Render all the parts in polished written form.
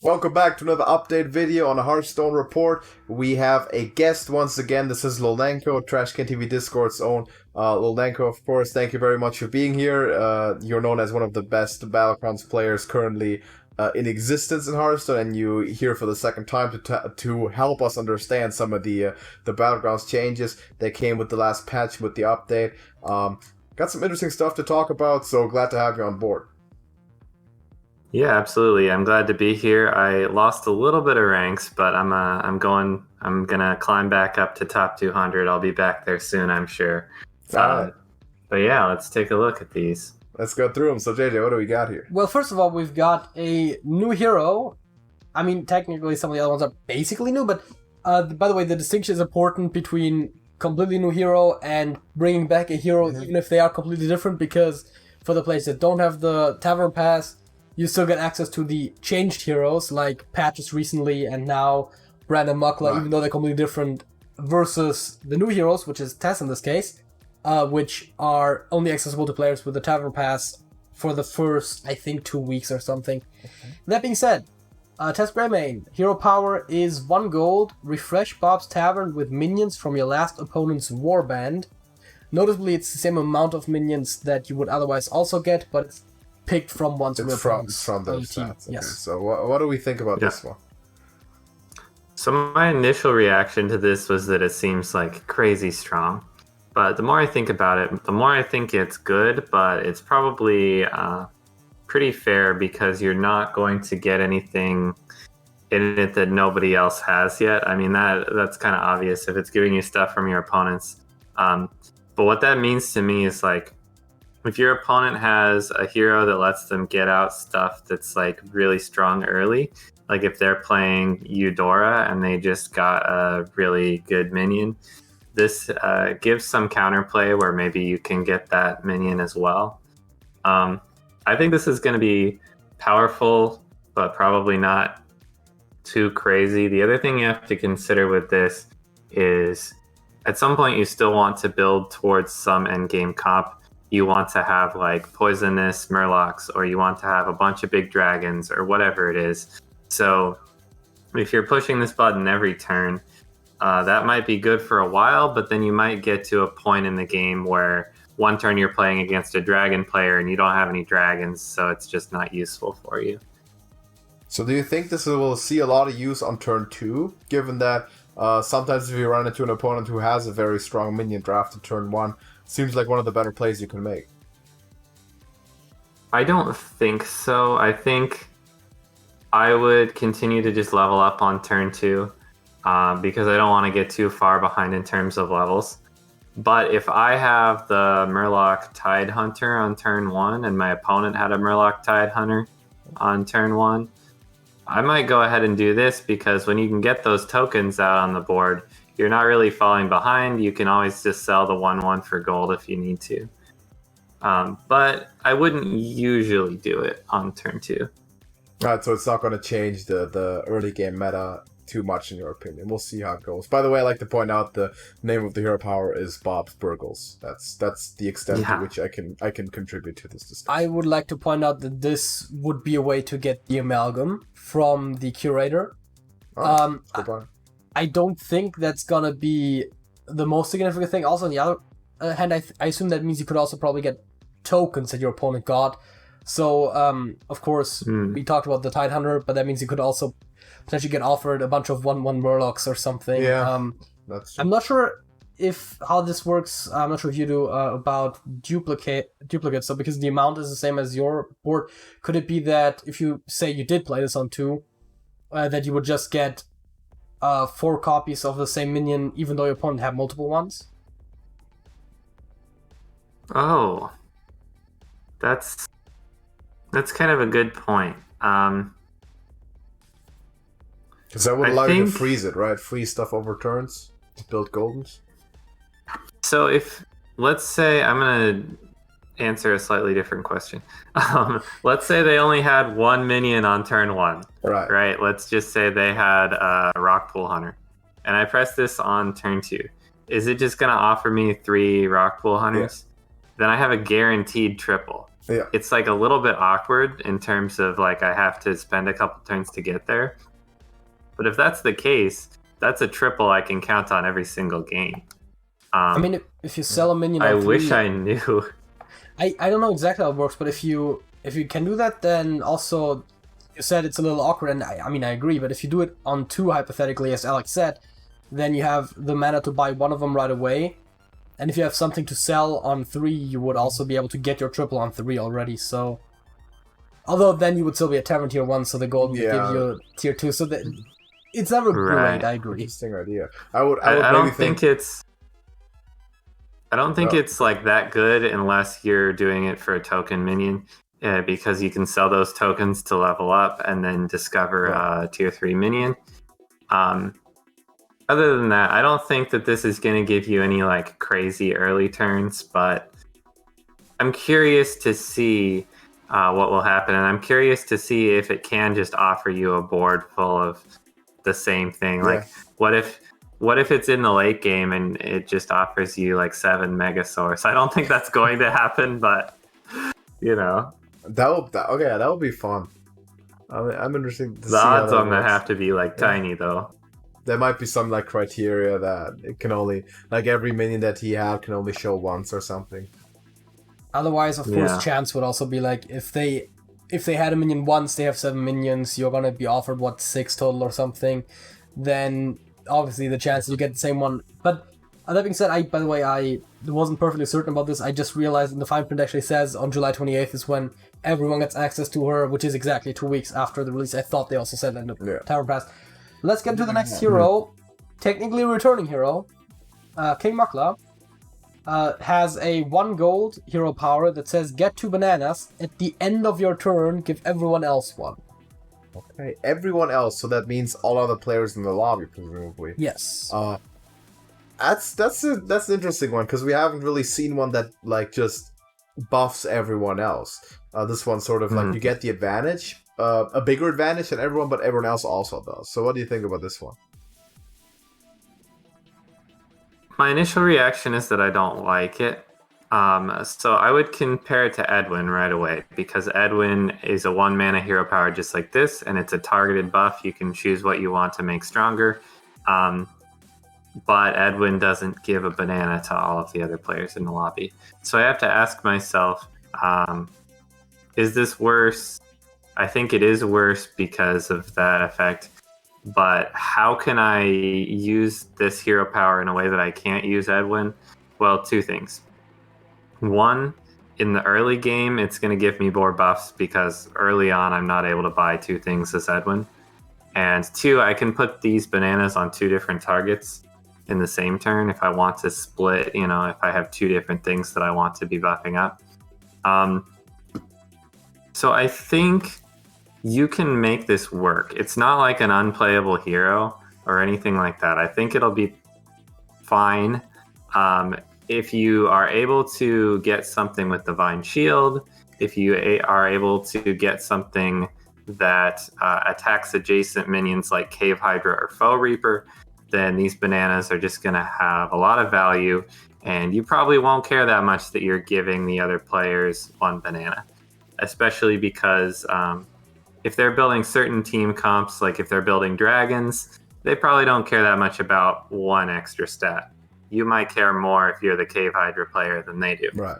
Welcome back to another update video on the Hearthstone report. We have a guest once again. This is Lulnenko, TrashcanTV Discord's own Lulnenko, of course. Thank you very much for being here. You're known as one of the best Battlegrounds players currently in existence in Hearthstone, and you're here for the second time to help us understand some of the Battlegrounds changes that came with the last patch, with the update. Got some interesting stuff to talk about, so glad to have you on board. Yeah, absolutely. I'm glad to be here. I lost a little bit of ranks, but I'm gonna climb back up to top 200. I'll be back there soon, I'm sure. But yeah, let's take a look at these. Let's go through them. So JJ, what do we got here? Well, first of all, we've got a new hero. I mean, technically some of the other ones are basically new, but by the way, the distinction is important between completely new hero and bringing back a hero, even if they are completely different, because for the players that don't have the Tavern Pass, you still get access to the changed heroes, like patches recently and now Brandon Muckler, even though they're completely different, versus the new heroes, which is Tess in this case, which are only accessible to players with the Tavern Pass for the first, I think, 2 weeks or something. Okay. That being said, Tess Greymane, hero power is 1 gold, refresh Bob's Tavern with minions from your last opponent's warband. Notably, it's the same amount of minions that you would otherwise also get, but it's picked from one's from those stats. Okay. Yes. So what do we think about this one? So my initial reaction to this was that it seems like crazy strong. But the more I think about it, the more I think it's good, but it's probably pretty fair because you're not going to get anything in it that nobody else has yet. I mean, that's kind of obvious if it's giving you stuff from your opponents. But what that means to me is like, if your opponent has a hero that lets them get out stuff that's like really strong early, like if they're playing Eudora and they just got a really good minion, this gives some counterplay where maybe you can get that minion as well. I think this is going to be powerful, but probably not too crazy. The other thing you have to consider with this is at some point you still want to build towards some endgame comp. You want to have like poisonous murlocs, or you want to have a bunch of big dragons, or whatever it is. So if you're pushing this button every turn, that might be good for a while, but then you might get to a point in the game where one turn you're playing against a dragon player and you don't have any dragons, so it's just not useful for you. So do you think this will see a lot of use on turn 2, given that sometimes if you run into an opponent who has a very strong minion draft in turn 1, seems like one of the better plays you can make? I don't think so. I think I would continue to just level up on turn 2 because I don't want to get too far behind in terms of levels. But if I have the Murloc Tidehunter on turn 1 and my opponent had a Murloc Tidehunter on turn 1, I might go ahead and do this because when you can get those tokens out on the board, you're not really falling behind. You can always just sell the 1/1 for gold if you need to. But I wouldn't usually do it on turn 2. Alright, so it's not going to change the early game meta too much in your opinion. We'll see how it goes. By the way, I like to point out the name of the hero power is Bob's Burgles. That's the extent to which I can contribute to this discussion. I would like to point out that this would be a way to get the amalgam from the curator. I don't think that's gonna be the most significant thing. Also, on the other hand, I assume that means you could also probably get tokens that your opponent got. So, of course, we talked about the Tidehunter, but that means you could also potentially get offered a bunch of 1/1 Murlocs or something. Yeah, that's true. I'm not sure how this works. I'm not sure if you do about duplicates. So, because the amount is the same as your board, could it be that if you say you did play this on 2, that you would just get 4 copies of the same minion, even though your opponent had multiple ones? Oh, that's kind of a good point. Because that would allow you to freeze it, right? Freeze stuff over turns to build goldens. So let's say, I'm gonna answer a slightly different question. Let's say they only had 1 minion on turn 1. Right. Let's just say they had a Rockpool Hunter, and I press this on turn 2. Is it just gonna offer me 3 Rockpool Hunters? Yeah. Then I have a guaranteed triple. Yeah. it's like a little bit awkward in terms of like I have to spend a couple turns to get there. But if that's the case, that's a triple I can count on every single game. I mean, if you sell a minion on I 3, wish I knew. I don't know exactly how it works, but if you can do that, then also you said it's a little awkward, and I mean I agree. But if you do it on 2, hypothetically, as Alex said, then you have the mana to buy one of them right away, and if you have something to sell on 3, you would also be able to get your triple on 3 already. So, although then you would still be a tavern tier 1, so the gold would give you tier 2. So that it's never great. I agree. Interesting idea. I would I maybe don't think it's. I don't think it's like that good unless you're doing it for a token minion, because you can sell those tokens to level up and then discover a tier 3 minion. Other than that, I don't think that this is going to give you any like crazy early turns, but I'm curious to see what will happen, and I'm curious to see if it can just offer you a board full of the same thing. Yeah. Like, what if it's in the late game and it just offers you like 7 Megasaurs? I don't think that's going to happen, but you know, that would be fun. I'm interested to see the how odds that on that works. have to be like tiny though. There might be some like criteria that it can only, like, every minion that he had can only show once or something. Otherwise, of course, chance would also be like if they had a minion once, they have 7 minions. You're gonna be offered 6 total or something. Then obviously the chance you get the same one. But that being said, by the way, I wasn't perfectly certain about this. I just realized in the fine print actually says on July 28th is when everyone gets access to her, which is exactly 2 weeks after the release. I thought they also said that in the Tavern Pass. Let's get to the next hero. Technically a returning hero. King Makla has a 1 gold hero power that says get 2 bananas. At the end of your turn, give everyone else 1. Okay, everyone else, so that means all other players in the lobby, presumably. Yes. That's an interesting one, because we haven't really seen one that like just buffs everyone else. This one sort of like you get the advantage, a bigger advantage than everyone, but everyone else also does. So what do you think about this one? My initial reaction is that I don't like it. So I would compare it to Edwin right away, because Edwin is a 1 mana hero power just like this, and it's a targeted buff. You can choose what you want to make stronger. But Edwin doesn't give a banana to all of the other players in the lobby. So I have to ask myself, is this worse? I think it is worse because of that effect. But how can I use this hero power in a way that I can't use Edwin? Well, 2 things. 1, in the early game, it's going to give me more buffs because early on I'm not able to buy 2 things as Edwin. And 2, I can put these bananas on 2 different targets in the same turn if I want to split, if I have 2 different things that I want to be buffing up. So I think you can make this work. It's not like an unplayable hero or anything like that. I think it'll be fine. If you are able to get something with Divine Shield, if you are able to get something that attacks adjacent minions like Cave Hydra or Foe Reaper, then these bananas are just going to have a lot of value, and you probably won't care that much that you're giving the other players 1 banana, especially because if they're building certain team comps, like if they're building dragons, they probably don't care that much about 1 extra stat. You might care more if you're the Cave Hydra player than they do. Right.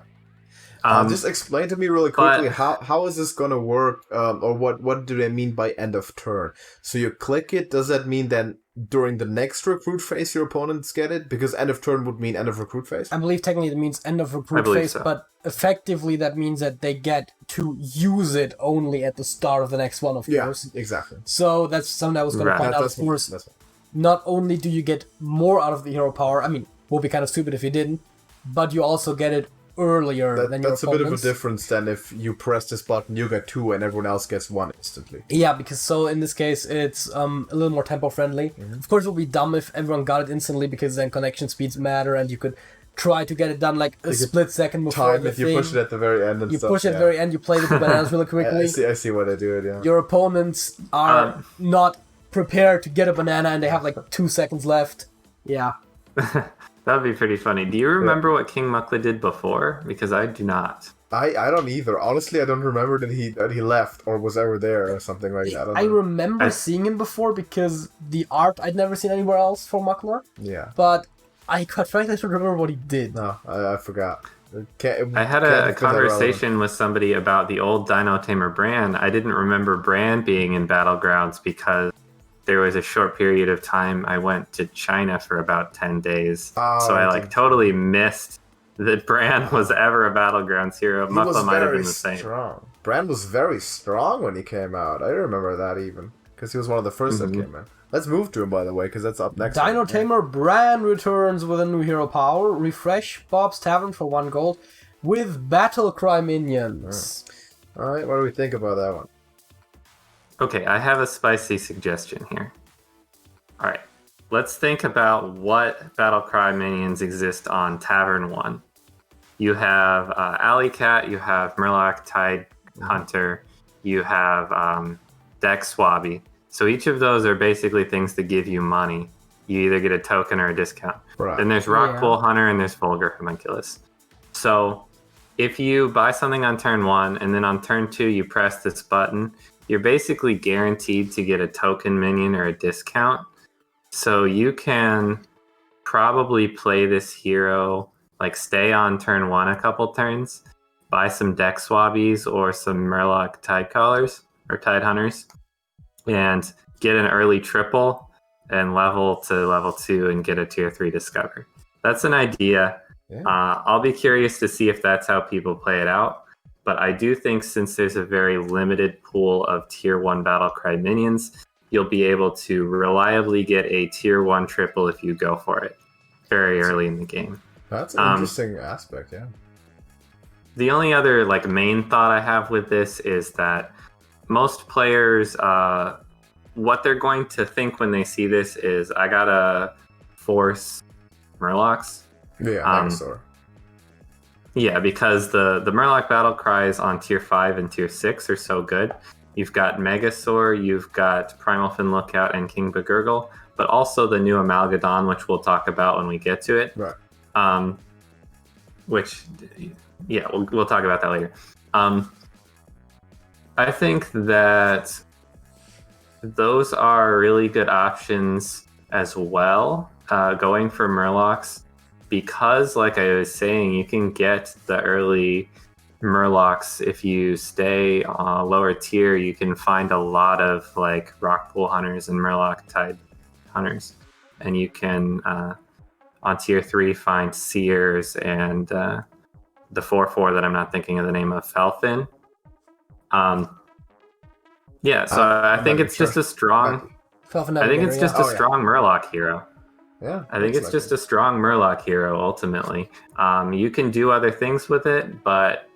Just explain to me really quickly, how is this going to work, or what do they mean by end of turn? So you click it, does that mean then during the next recruit phase your opponents get it? Because end of turn would mean end of recruit phase? I believe technically it means end of recruit phase, but effectively that means that they get to use it only at the start of the next one, of course. Yeah, exactly. So that's something I was going to point out, of course. Not only do you get more out of the hero power, I mean, would be kind of stupid if you didn't, but you also get it earlier than your opponents. That's a bit of a difference than if you press this button, you get 2 and everyone else gets 1 instantly. Yeah, because so in this case it's a little more tempo friendly. Mm-hmm. Of course it would be dumb if everyone got it instantly, because then connection speeds matter and you could try to get it done like a split second before the thing. You push it at the very end and stuff. You push it at the very end, you play the bananas really quickly. I see why they do it, yeah. Your opponents are not prepared to get a banana and they have like 2 seconds left. Yeah. That'd be pretty funny. Do you remember what King Mukla did before? Because I do not. I don't either. Honestly, I don't remember that he left or was ever there or something like that. I remember seeing him before because the art I'd never seen anywhere else for Muckler. Yeah. But I quite frankly don't remember what he did. No, I forgot. I had a conversation with somebody about the old Dino Tamer brand. I didn't remember Brand being in Battlegrounds because there was a short period of time I went to China for about 10 days. Oh, so I totally missed that Brand was ever a Battlegrounds hero. Muckler might have been the same. Strong. Brand was very strong when he came out. I remember that even because he was one of the 1st that came in. Let's move to him, by the way, because that's up next. Dino Tamer Brand returns with a new hero power. Refresh Bob's Tavern for 1 gold with Battle Cry minions. All right, what do we think about that one? Okay, I have a spicy suggestion here. All right, let's think about what Battle Cry minions exist on Tavern 1. You have Alley Cat, you have Murloc Tide Hunter, you have Deck Swabby. So each of those are basically things that give you money. You either get a token or a discount. Right. Then there's Rockpool Hunter and there's Vulgar Homunculus. So if you buy something on turn 1 and then on turn 2 you press this button, you're basically guaranteed to get a token minion or a discount. So you can probably play this hero, like stay on turn 1 a couple turns, buy some Deck Swabbies or some Murloc Tide Callers or Tide Hunters, and get an early triple and level to level 2 and get a tier 3 discover. That's an idea. Yeah. I'll be curious to see if that's how people play it out. But I do think since there's a very limited pool of tier 1 Battlecry minions, you'll be able to reliably get a tier 1 triple if you go for it very early in the game. That's an interesting aspect, yeah. The only other main thought I have with this is that most players, what they're going to think when they see this is, I gotta force Murlocs. Yeah, Megasaur. Yeah, because the Murloc battle cries on tier 5 and tier 6 are so good. You've got Megasaur, you've got Primal Fin Lookout and King Bagurgle, but also the new Amalgadon, which we'll talk about when we get to it. Right. We'll talk about that later. I think that those are really good options as well, going for Murlocs, because, like I was saying, you can get the early Murlocs if you stay lower tier. You can find a lot of Rockpool Hunters and Murloc Tide Hunters, and you can on tier 3 find Seers and the 4/4 that I'm not thinking of the name of, Falfin. I think it's just a strong. I think it's just a strong Murloc hero. Yeah, I think it's just a strong Murloc hero ultimately. You can do other things with it, but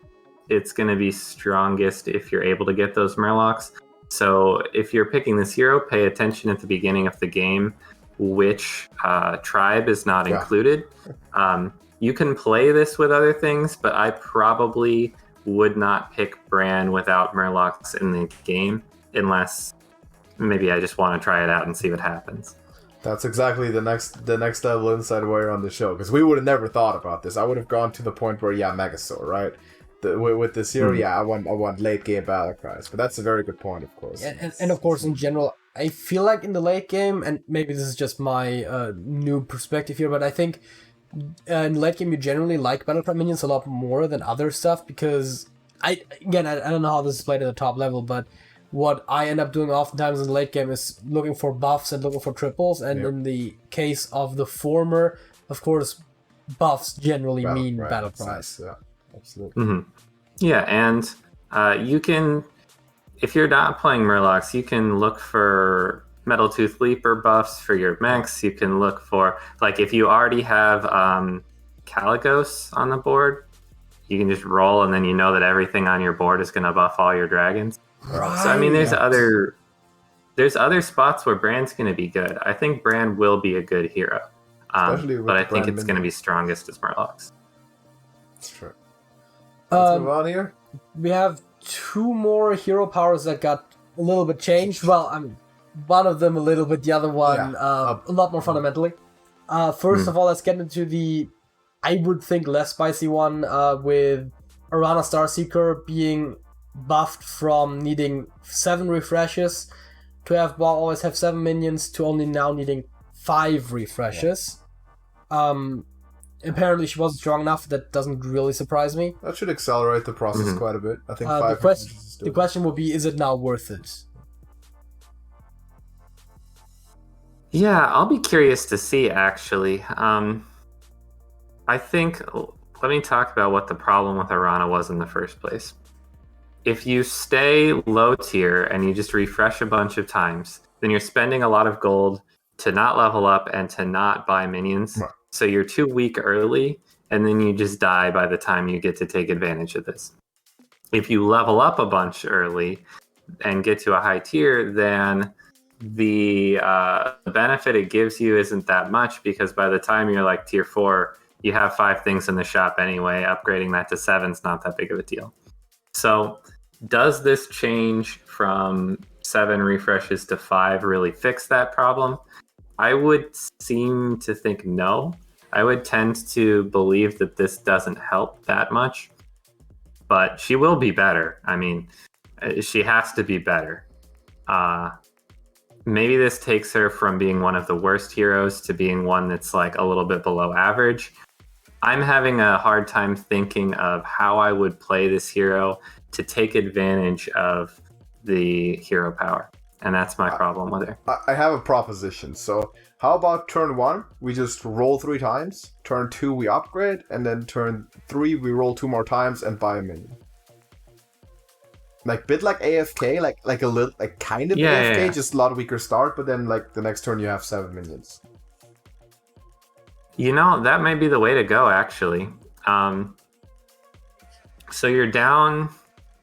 it's going to be strongest if you're able to get those Murlocs. So if you're picking this hero, pay attention at the beginning of the game which tribe is not included. You can play this with other things, but I probably would not pick Bran without Murlocs in the game unless maybe I just want to try it out and see what happens. That's exactly the next level inside wire on the show, because we would have never thought about this. I would have gone to the point where Megasaur, right? With this hero, I want late game battle cries, but that's a very good point, of course. And of course, in general, I feel like in the late game, and maybe this is just my new perspective here, but I think in late game you generally like Battlecry minions a lot more than other stuff, because I don't know how this is played at the top level, but what I end up doing oftentimes in the late game is looking for buffs and looking for triples, and in the case of the former, of course, buffs generally mean battle cries. Yeah, absolutely. Mm-hmm. Yeah, and you can, if you're not playing Murlocs, you can look for Metal Tooth Leaper buffs for your mechs. You can look for, if you already have Caligos on the board, you can just roll, and then you know that everything on your board is going to buff all your dragons. Right. So I mean, there's other spots where Bran's going to be good. I think Bran will be a good hero, but I think it's going to be strongest as Murlocs. That's true. Let's move on here. We have two more hero powers that got a little bit changed. Well, I mean, one of them a little bit, the other one a lot more fundamentally. First of all, let's get into the, I would think, less spicy one with Arana Starseeker being buffed from needing 7 refreshes to always have 7 minions to only now needing 5 refreshes. Apparently she wasn't strong enough. That doesn't really surprise me. That should accelerate the process quite a bit. I think the question will be, is it now worth it? Yeah, I'll be curious to see, actually. I think, let me talk about what the problem with Arana was in the first place. If you stay low tier and you just refresh a bunch of times, then you're spending a lot of gold to not level up and to not buy minions. Right. So you're too weak early, and then you just die by the time you get to take advantage of this. If you level up a bunch early and get to a high tier, then the benefit it gives you isn't that much, because by the time you're like tier 4, you have 5 things in the shop anyway. Upgrading that to 7 is not that big of a deal. So does this change from 7 refreshes to 5 really fix that problem? I would seem to think no. I would tend to believe that this doesn't help that much, but she will be better. I mean, she has to be better. Maybe this takes her from being one of the worst heroes to being one that's like a little bit below average. I'm having a hard time thinking of how I would play this hero to take advantage of the hero power. And that's my problem with her. I have a proposition. So how about turn 1, we just roll 3 times. Turn 2, we upgrade. And then turn 3, we roll 2 more times and buy a minion. Like bit like AFK, like a little, like kind of AFK, just a lot weaker start. But then like the next turn you have 7 minions. You know, that might be the way to go, actually. So you're down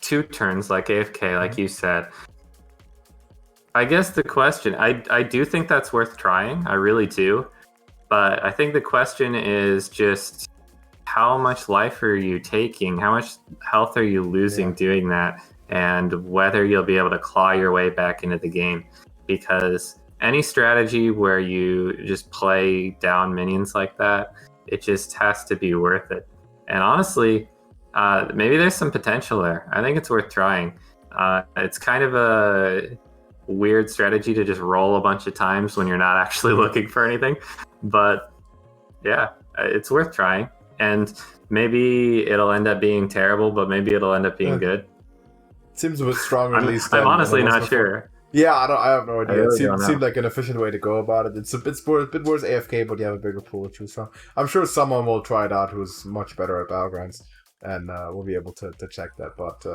2 turns like AFK, like you said. I guess the question, I do think that's worth trying. I really do. But I think the question is just how much life are you taking? How much health are you losing doing that? And whether you'll be able to claw your way back into the game. Because any strategy where you just play down minions like that, it just has to be worth it. And honestly, maybe there's some potential there. I think it's worth trying. It's kind of a weird strategy to just roll a bunch of times when you're not actually looking for anything. But yeah, it's worth trying. And maybe it'll end up being terrible, but maybe it'll end up being good. Seems a bit strong, at least. I'm honestly not sure. Yeah, I have no idea. Really it seemed like an efficient way to go about it. It's a bit worse AFK, but you have a bigger pool to choose from. I'm sure someone will try it out who's much better at Battlegrounds, and we'll be able to check that. But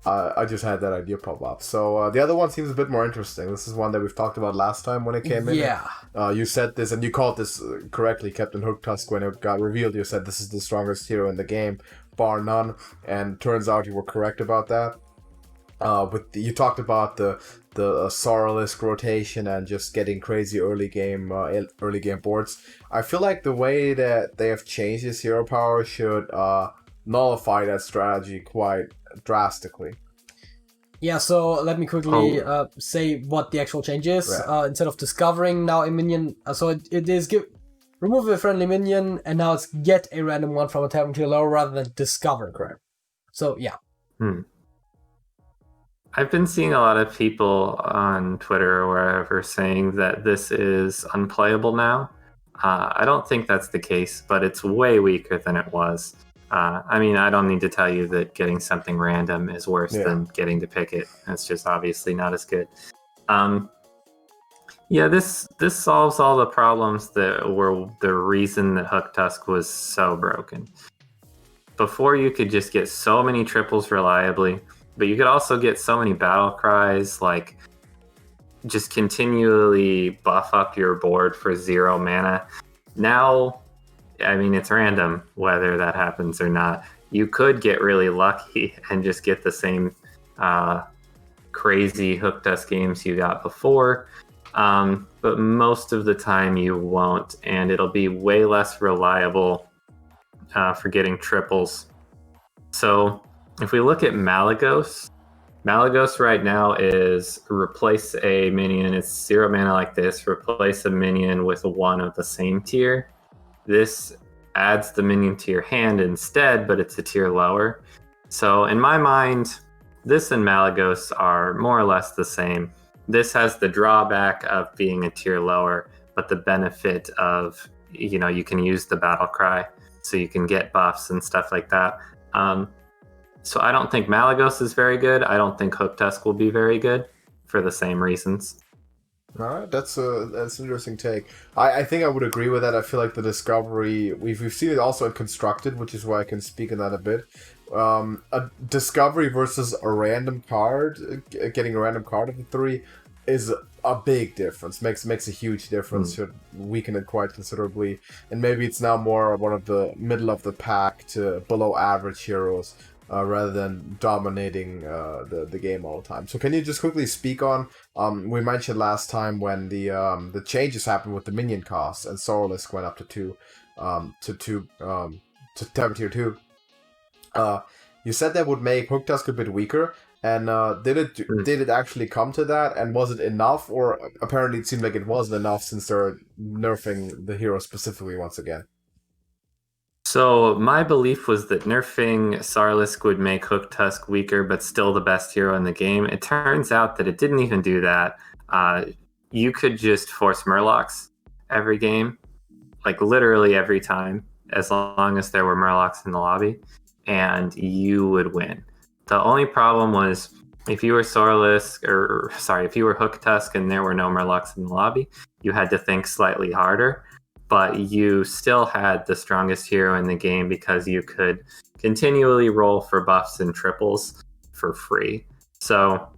I just had that idea pop up. So the other one seems a bit more interesting. This is one that we've talked about last time when it came in. Yeah. You said this, and you called this correctly, Captain HOOKTUSK, when it got revealed. You said this is the strongest hero in the game, bar none. And turns out you were correct about that. You talked about the Sorrelisk rotation and just getting crazy early game boards. I feel like the way that they have changed his hero power should nullify that strategy quite drastically. Yeah, so let me quickly say what the actual change is. Right. Instead of discovering now a minion, so it is remove a friendly minion, and now it's get a random one from a tavern tier lower rather than discover. Correct. So yeah. I've been seeing a lot of people on Twitter or wherever saying that this is unplayable now. I don't think that's the case, but it's way weaker than it was. I mean, I don't need to tell you that getting something random is worse than getting to pick it. It's just obviously not as good. This solves all the problems that were the reason that HOOKTUSK was so broken. Before, you could just get so many triples reliably, but you could also get so many battle cries, like just continually buff up your board for 0 mana. Now, I mean, it's random whether that happens or not. You could get really lucky and just get the same crazy HOOKTUSK games you got before, but most of the time you won't, and it'll be way less reliable for getting triples. So if we look at Malygos right now is replace a minion. It's 0 mana like this. Replace a minion with 1 of the same tier. This adds the minion to your hand instead, but it's a tier lower. So in my mind, this and Malagos are more or less the same. This has the drawback of being a tier lower, but the benefit of, you can use the battle cry, so you can get buffs and stuff like that. So I don't think Malagos is very good. I don't think HOOKTUSK will be very good for the same reasons. All right, that's an interesting take. I think I would agree with that. I feel like the discovery we've seen it also in constructed, which is why I can speak on that a bit. A discovery versus a random card, getting a random card of the three, is a big difference. Makes a huge difference. Should weaken it quite considerably, and maybe it's now more one of the middle of the pack to below average heroes. Rather than dominating the game all the time. So can you just quickly speak on, we mentioned last time when the changes happened with the minion costs and Sorrelisk went up to 2, to tier 2. You said that would make HOOKTUSK a bit weaker, and did it actually come to that, and was it enough, or apparently it seemed like it wasn't enough since they're nerfing the hero specifically once again? So my belief was that nerfing Sorrelisk would make HOOKTUSK weaker, but still the best hero in the game. It turns out that it didn't even do that. You could just force Murlocs every game, like literally every time, as long as there were Murlocs in the lobby, and you would win. The only problem was if you were if you were HOOKTUSK and there were no Murlocs in the lobby, you had to think slightly harder. But you still had the strongest hero in the game because you could continually roll for buffs and triples for free. So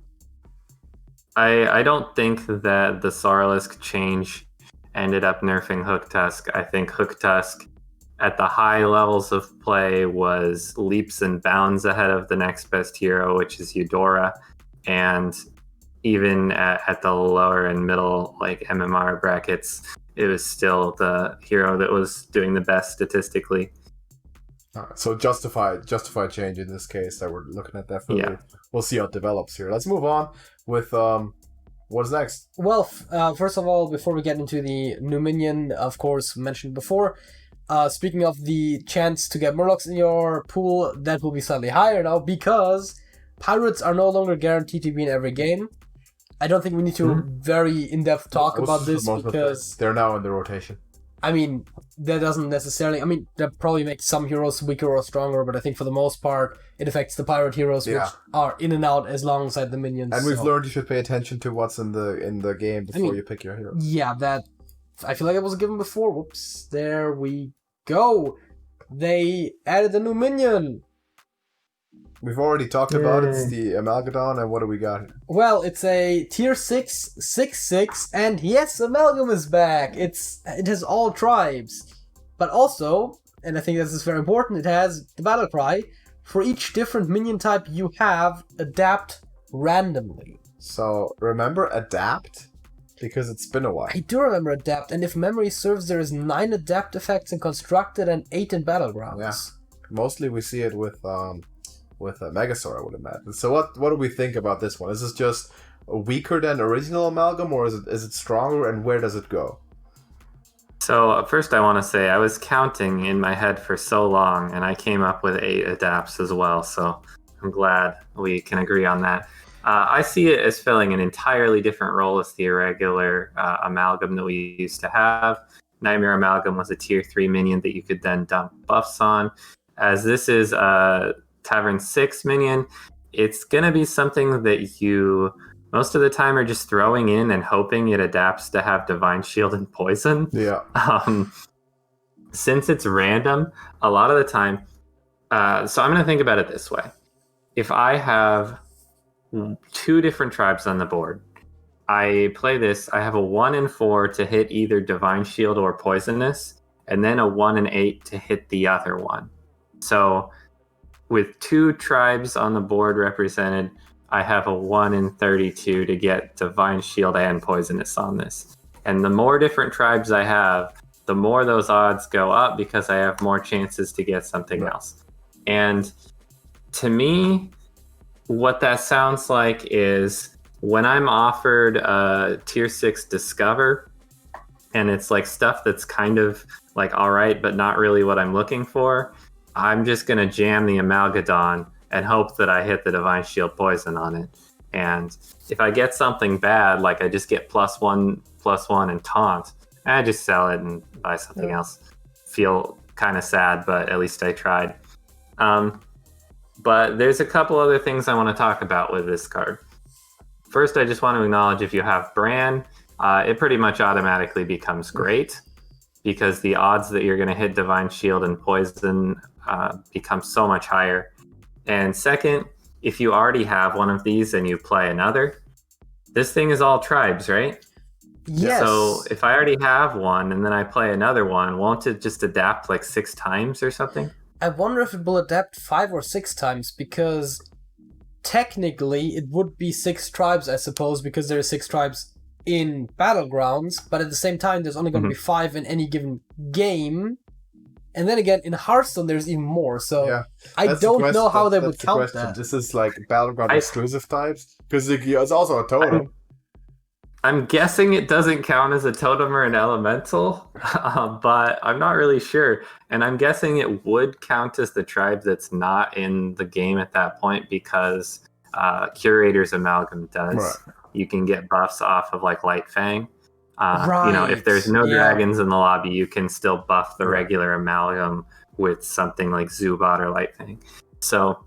I don't think that the Sorrelisk change ended up nerfing HOOKTUSK. I think HOOKTUSK at the high levels of play was leaps and bounds ahead of the next best hero, which is Eudora. And even at the lower and middle like MMR brackets, it was still the hero that was doing the best statistically. So justified change in this case that we're looking at definitely. Yeah. We'll see how it develops here. Let's move on with what's next. Well, first of all, before we get into the new minion, of course, mentioned before, speaking of the chance to get Murlocs in your pool, that will be slightly higher now because pirates are no longer guaranteed to be in every game. I don't think we need to very in-depth talk about this because they're now in the rotation. I mean, that doesn't necessarily... I mean, that probably makes some heroes weaker or stronger, but I think for the most part, it affects the pirate heroes, which are in and out as alongside the minions. And we've learned you should pay attention to what's in the game before you pick your hero. Yeah, that... I feel like it was given before. Whoops. There we go. They added a new minion. We've already talked about it. It's the Amalgadon, and what do we got here? Well, it's a tier 6, 6/6, and yes, Amalgam is back. It has all tribes. But also, and I think this is very important, it has the battle cry. For each different minion type you have, adapt randomly. So, remember adapt? Because it's been a while. I do remember adapt, and if memory serves, there is 9 adapt effects in Constructed and 8 in Battlegrounds. Yeah. Mostly we see it with Megasaur, I would imagine. So what do we think about this one? Is this just weaker than original Amalgam, or is it stronger, and where does it go? So first I want to say I was counting in my head for so long, and I came up with 8 adapts as well, so I'm glad we can agree on that. I see it as filling an entirely different role as the irregular Amalgam that we used to have. Nightmare Amalgam was a tier 3 minion that you could then dump buffs on. As this is a Tavern 6 minion, it's going to be something that you most of the time are just throwing in and hoping it adapts to have Divine Shield and Poison. Yeah. Since it's random, a lot of the time, so I'm going to think about it this way. If I have 2 different tribes on the board, I play this, I have a 1 and 4 to hit either Divine Shield or Poisonous, and then a 1 and 8 to hit the other one. So with 2 tribes on the board represented, I have a 1 in 32 to get Divine Shield and Poisonous on this. And the more different tribes I have, the more those odds go up because I have more chances to get something else. And to me, what that sounds like is when I'm offered a tier 6 Discover, and it's like stuff that's kind of like all right, but not really what I'm looking for, I'm just going to jam the Amalgadon and hope that I hit the Divine Shield poison on it. And if I get something bad, like I just get +1/+1 and taunt, I just sell it and buy something else. Feel kind of sad, but at least I tried. But there's a couple other things I want to talk about with this card. First, I just want to acknowledge if you have Bran, it pretty much automatically becomes great because the odds that you're going to hit Divine Shield and Poison become so much higher. And second, if you already have one of these and you play another, this thing is all tribes, right? Yes. So if I already have one and then I play another one, won't it just adapt like 6 times or something? I wonder if it will adapt 5 or 6 times, because technically it would be 6 tribes, I suppose, because there are 6 tribes in Battlegrounds, but at the same time there's only going to be 5 in any given game. And then again, in Hearthstone there's even more, so I don't know how they would count that. This is like Battleground exclusive types? Because it's also a totem. I'm guessing it doesn't count as a totem or an elemental, but I'm not really sure. And I'm guessing it would count as the tribe that's not in the game at that point because Curator's Amalgam does. Right. You can get buffs off of like Light Fang. Right. You know, if there's no dragons in the lobby, you can still buff the regular Amalgam with something like Zubat or Light Fang. So,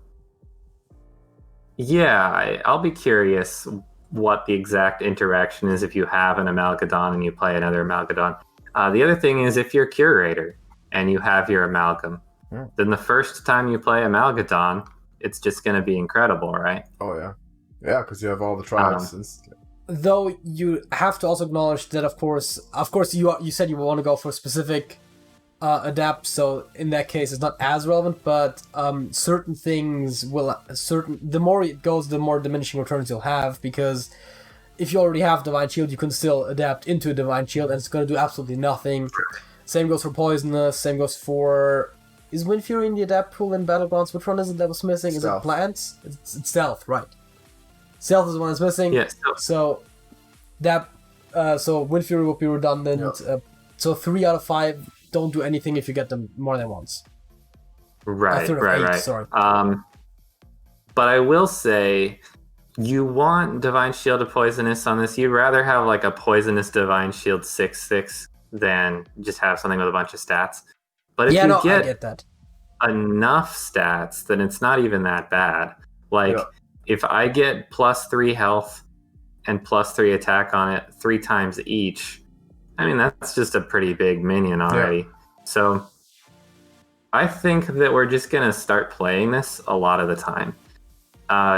yeah, I'll be curious what the exact interaction is if you have an Amalgadon and you play another Amalgadon. The other thing is if you're Curator and you have your Amalgam, then the first time you play Amalgadon, it's just going to be incredible, right? Oh, yeah. Yeah, because you have all the tribes. Though you have to also acknowledge that, of course, you said you want to go for specific adapt, so in that case it's not as relevant, but certain things will the more it goes, the more diminishing returns you'll have, because if you already have Divine Shield, you can still adapt into Divine Shield and it's going to do absolutely nothing. Same goes for Poisonous, same goes for... Is Wind Fury in the adapt pool in Battlegrounds? Which one is it that was missing? Stealth. Is it Plants? It's Stealth, right. Stealth is the one that's missing. Yes. So that so Wind Fury will be redundant. So 3 out of 5 don't do anything if you get them more than once. Right. Sorry. But I will say, you want Divine Shield to Poisonous on this. You'd rather have like a Poisonous Divine Shield 6/6 than just have something with a bunch of stats. But if I get get that. enough stats, then it's not even that bad. Like, if I get +3 health and +3 attack on it 3 times each, I mean, that's just a pretty big minion already. Yeah. So I think that we're just going to start playing this a lot of the time.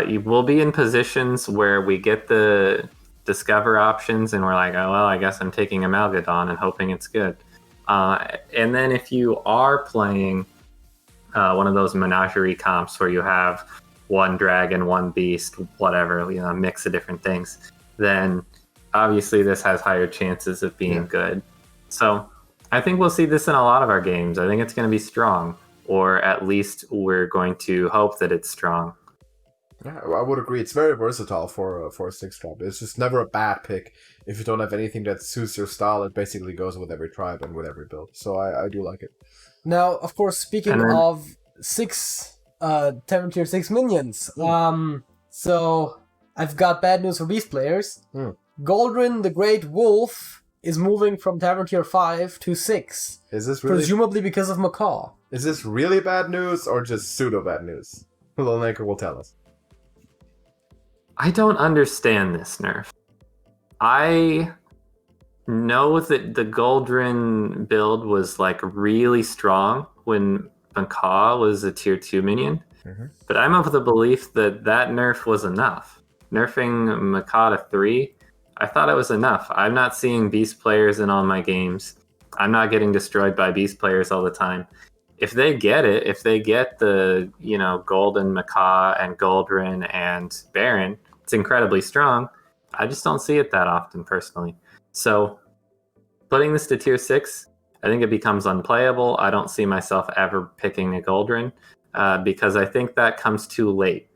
You will be in positions where we get the discover options and we're like, oh, well, I guess I'm taking Amalgadon and hoping it's good. And then if you are playing one of those menagerie comps where you have 1 dragon, 1 beast, whatever, a mix of different things, then obviously this has higher chances of being good. So I think we'll see this in a lot of our games. I think it's going to be strong, or at least we're going to hope that it's strong. Yeah, I would agree. It's very versatile for a 6-drop. It's just never a bad pick. If you don't have anything that suits your style, it basically goes with every tribe and with every build. So I do like it. Now, of course, speaking of 7 tier 6 minions, so I've got bad news for Beast players. Goldrin the Great Wolf is moving from Tavern Tier 5 to 6. Is this really? Presumably because of Macaw. Is this really bad news or just pseudo bad news? Lulnenko will tell us. I don't understand this nerf. I know that the Goldrin build was like really strong when Macaw was a tier 2 minion, but I'm of the belief that nerf was enough. Nerfing Macaw to 3, I thought it was enough. I'm not seeing beast players in all my games. I'm not getting destroyed by beast players all the time. If they get it, if they get the, Golden Macaw and Goldrin and Baron, it's incredibly strong. I just don't see it that often personally. So putting this to tier 6, I think it becomes unplayable. I don't see myself ever picking a Goldrin because I think that comes too late.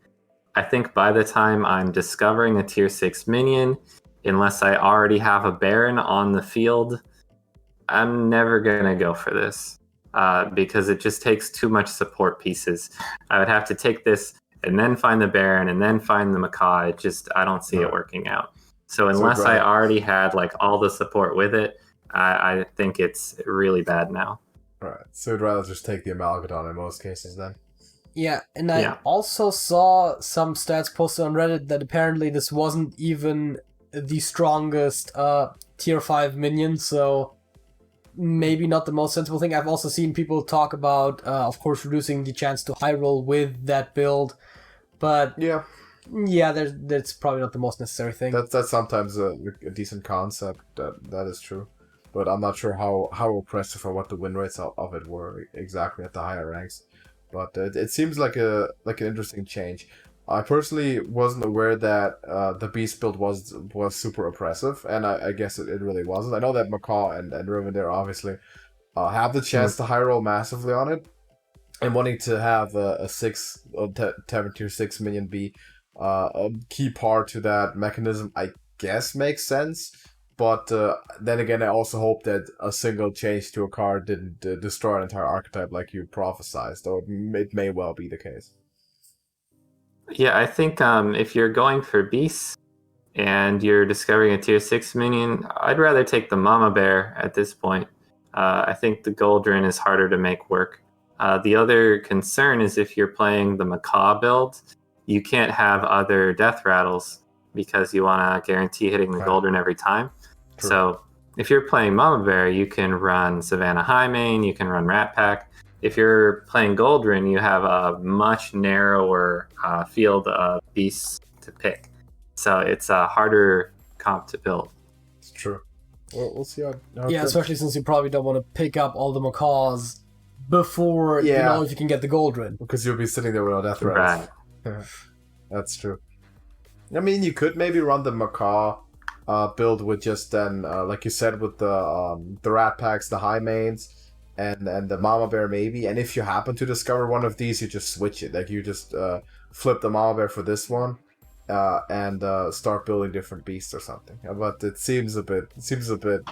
I think by the time I'm discovering a tier 6 minion, unless I already have a Baron on the field, I'm never going to go for this because it just takes too much support pieces. I would have to take this and then find the Baron, and then find the Macaw. I don't see it working out. So unless I already had like all the support with it, I think it's really bad now. Right. So you'd rather just take the Amalgadon in most cases then? Yeah, and I also saw some stats posted on Reddit that apparently this wasn't even the strongest tier 5 minion, so maybe not the most sensible thing. I've also seen people talk about, of course, reducing the chance to high roll with that build, but yeah, that's probably not the most necessary thing. That's sometimes a decent concept. That is true, but I'm not sure how oppressive or what the win rates of it were exactly at the higher ranks. But it seems like an interesting change. I personally wasn't aware that the Beast build was super oppressive, and I guess it really wasn't. I know that Macaw and Rivendare obviously have the chance to high roll massively on it, and wanting to have a 7 tier 6 minion be a key part to that mechanism, I guess makes sense. But then again, I also hope that a single change to a card didn't destroy an entire archetype like you prophesized, though it may well be the case. Yeah, I think if you're going for beasts and you're discovering a tier 6 minion, I'd rather take the Mama Bear at this point. I think the Goldrin is harder to make work. The other concern is if you're playing the Macaw build, you can't have other Death Rattles because you want to guarantee hitting the Goldrin every time. True. So if you're playing Mama Bear, you can run Savannah Highmane, you can run Rat Pack. If you're playing Goldrin, you have a much narrower field of beasts to pick. So it's a harder comp to build. It's true. Well, we'll see how especially since you probably don't want to pick up all the Macaws before you know if you can get the Goldrin. Because you'll be sitting there with no Death Rattles. Right. That's true. I mean, you could maybe run the Macaw build with just then, like you said, with the Rat Packs, the Highmanes, and the Mama Bear maybe. And if you happen to discover one of these, you just switch it. Like you just flip the Mama Bear for this one, and start building different beasts or something. But it seems a bit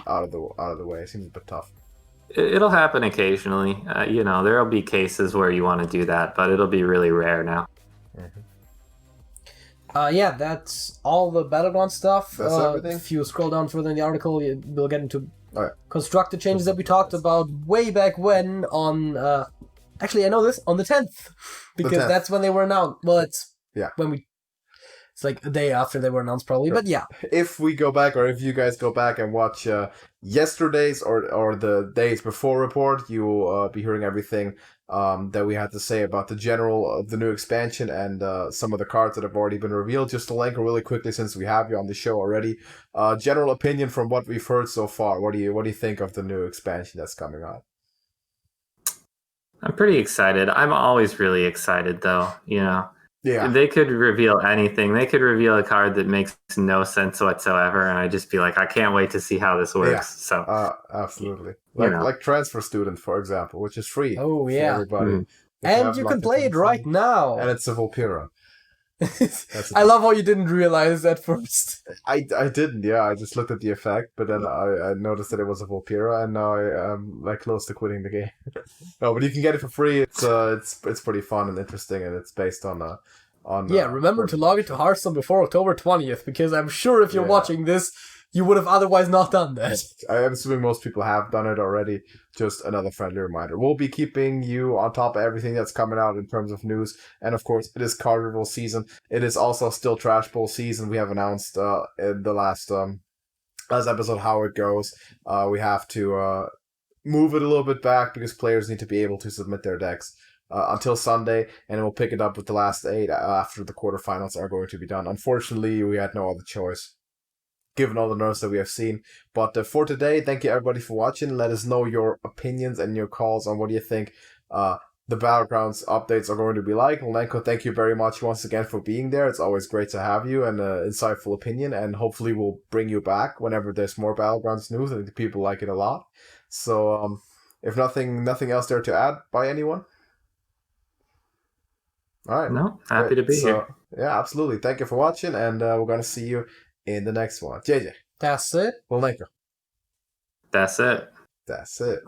out of the way. It seems a bit tough. It'll happen occasionally. There'll be cases where you want to do that, but it'll be really rare now. Mm-hmm. That's all the Battlegrounds stuff. That's everything. If you scroll down further in the article, we'll get into constructive changes that we talked about way back when on... actually, I know this, on the 10th. Because that's when they were announced. Well, it's when we... It's like a day after they were announced, probably, but yeah. If we go back, or if you guys go back and watch yesterday's or the days before report, you will be hearing everything that we had to say about the general of the new expansion and some of the cards that have already been revealed. Just to link really quickly, since we have you on the show already. General opinion from what we've heard so far. What do you think of the new expansion that's coming on? I'm pretty excited. I'm always really excited, though. Yeah. They could reveal anything. They could reveal a card that makes no sense whatsoever, and I'd just be like, I can't wait to see how this works. Yeah. So absolutely. Like Transfer Student, for example, which is free for everybody. Mm. And you can play it right now. And it's a Volpira. I love how you didn't realize at first. I didn't, I just looked at the effect, but then I noticed that it was a Volpira, and now I'm close to quitting the game. No, but you can get it for free. It's pretty fun and interesting, and it's based on remember to log into Hearthstone before October 20th, because I'm sure if you're watching this, you would have otherwise not done that. I am assuming most people have done it already. Just another friendly reminder. We'll be keeping you on top of everything that's coming out in terms of news. And of course, it is card reveal season. It is also still Trash Bowl season. We have announced in the last episode how it goes. We have to move it a little bit back because players need to be able to submit their decks until Sunday, and we'll pick it up with the last 8 after the quarterfinals are going to be done. Unfortunately, we had no other choice, given all the nerfs that we have seen. But for today, thank you everybody for watching. Let us know your opinions and your calls on what you think the Battlegrounds updates are going to be like. Lulnenko, thank you very much once again for being there. It's always great to have you and an insightful opinion, and hopefully we'll bring you back whenever there's more Battlegrounds news. I think people like it a lot. So if nothing else there to add by anyone? All right. No, happy to be here. Yeah, absolutely. Thank you for watching, and we're going to see you in the next one. JJ. That's it. Lulnenko. That's it. That's it.